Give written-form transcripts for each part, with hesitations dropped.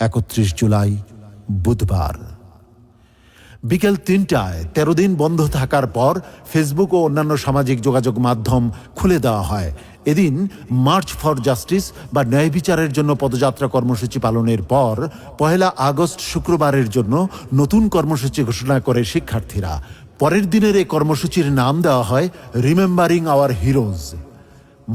31 জুলাই বুধবার বিকেল ৩টায় ১৩ দিন বন্ধ থাকার পর ফেসবুক ও অন্যান্য সামাজিক যোগাযোগ মাধ্যম খুলে দেওয়া হয়। এদিন মার্চ ফর জাস্টিস বা ন্যায় বিচারের জন্য পদযাত্রা কর্মসূচি পালনের পর ১ আগস্ট শুক্রবারের জন্য নতুন কর্মসূচি ঘোষণা করে শিক্ষার্থীরা। পরের দিনের এই কর্মসূচির নাম দেওয়া হয় remembering hour heroes.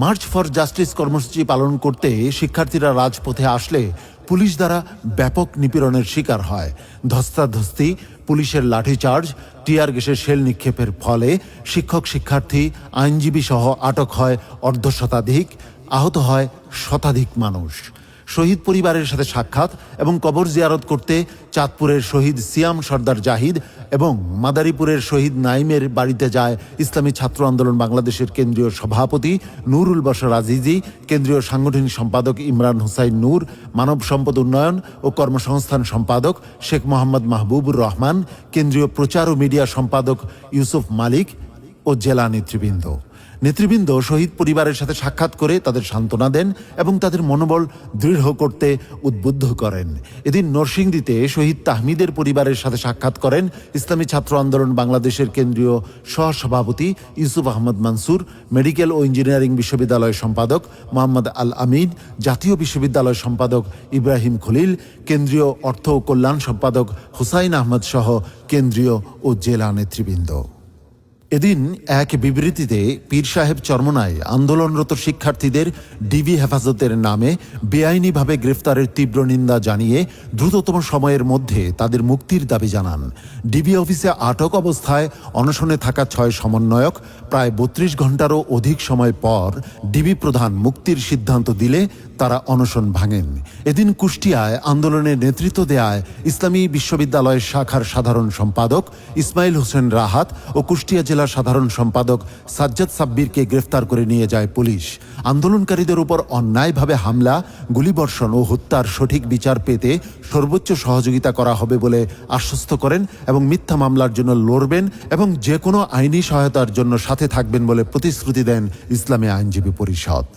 March for justice কর্মসূচি পালন করতে শিক্ষার্থীরা রাজপথে আসলে পুলিশ দ্বারা ব্যাপক নিপীড়নের শিকার হয়। ধস্তাধস্তি, পুলিশের লাঠিচার্জ, টিয়ার গ্যাসের শেল নিক্ষেপের ফলে শিক্ষক, শিক্ষার্থী, আইনজীবী সহ আটক হয় অর্ধশতাধিক, আহত হয় শতাধিক মানুষ। শহীদ পরিবারের সাথে সাক্ষাৎ এবং কবর জিয়ারত করতে চাঁদপুরের শহীদ সিয়াম সর্দার জাহিদ এবং মাদারীপুরের শহীদ নাইমের বাড়িতে যায় ইসলামী ছাত্র আন্দোলন বাংলাদেশের কেন্দ্রীয় সভাপতি নুরুল বশর আজিজি, কেন্দ্রীয় সাংগঠনিক সম্পাদক ইমরান হুসাইন নূর, মানব সম্পদ উন্নয়ন ও কর্মসংস্থান সম্পাদক শেখ মোহাম্মদ মাহবুবুর রহমান, কেন্দ্রীয় প্রচার ও মিডিয়া সম্পাদক ইউসুফ মালিক ও জেলা নেতৃবৃন্দ। শহীদ পরিবারের সাথে সাক্ষাৎ করে তাদের সান্ত্বনা দেন এবং তাদের মনোবল দৃঢ় করতে উদ্বুদ্ধ করেন। এদিন নরসিংদীতে শহীদ তাহমিদের পরিবারের সাথে সাক্ষাৎ করেন ইসলামী ছাত্র আন্দোলন বাংলাদেশের কেন্দ্রীয় সহসভাপতি ইউসুফ আহমদ মানসুর, মেডিকেল ও ইঞ্জিনিয়ারিং বিশ্ববিদ্যালয়ের সম্পাদক মোহাম্মদ আল আমিন, জাতীয় বিশ্ববিদ্যালয় সম্পাদক ইব্রাহিম খলিল, কেন্দ্রীয় অর্থ ও কল্যাণ সম্পাদক হুসাইন আহমদ সহ কেন্দ্রীয় ও জেলা নেতৃবৃন্দ। এদিন এক বিবৃতিতে পীর সাহেব চরমনায় আন্দোলনরত শিক্ষার্থীদের ডিবি হেফাজতের নামে বেআইনিভাবে গ্রেফতারের তীব্র নিন্দা জানিয়ে দ্রুততম সময়ের মধ্যে তাদের মুক্তির দাবি জানান। ডিবি অফিসে আটক অবস্থায় অনশনে থাকা ৬ সমন্বয়ক প্রায় ৩২ ঘন্টারও অধিক সময় পর ডিবি প্রধান মুক্তির সিদ্ধান্ত দিলে তারা অনশন ভাঙেন। এদিন কুষ্টিয়ায় আন্দোলনের নেতৃত্ব দেয়ায় ইসলামী বিশ্ববিদ্যালয়ের শাখার সাধারণ সম্পাদক ইসমাইল হোসেন রাহাত ও কুষ্টিয়া জেলা সাধারণ সম্পাদক সাজ্জাদ সাব্বিরকে গ্রেফতার করে নিয়ে যায় পুলিশ। আন্দোলনকারীদের উপর অন্যায়ভাবে হামলা, গুলিবর্ষণ ও হত্যার সঠিক বিচার পেতে সর্বোচ্চ সহযোগিতা করা হবে বলে আশ্বস্ত করেন এবং মিথ্যা মামলার জন্য লড়বেন এবং যে কোনো আইনি সহায়তার জন্য সাথে থাকবেন বলে প্রতিশ্রুতি দেন ইসলামী আইনজীবী পরিষদ।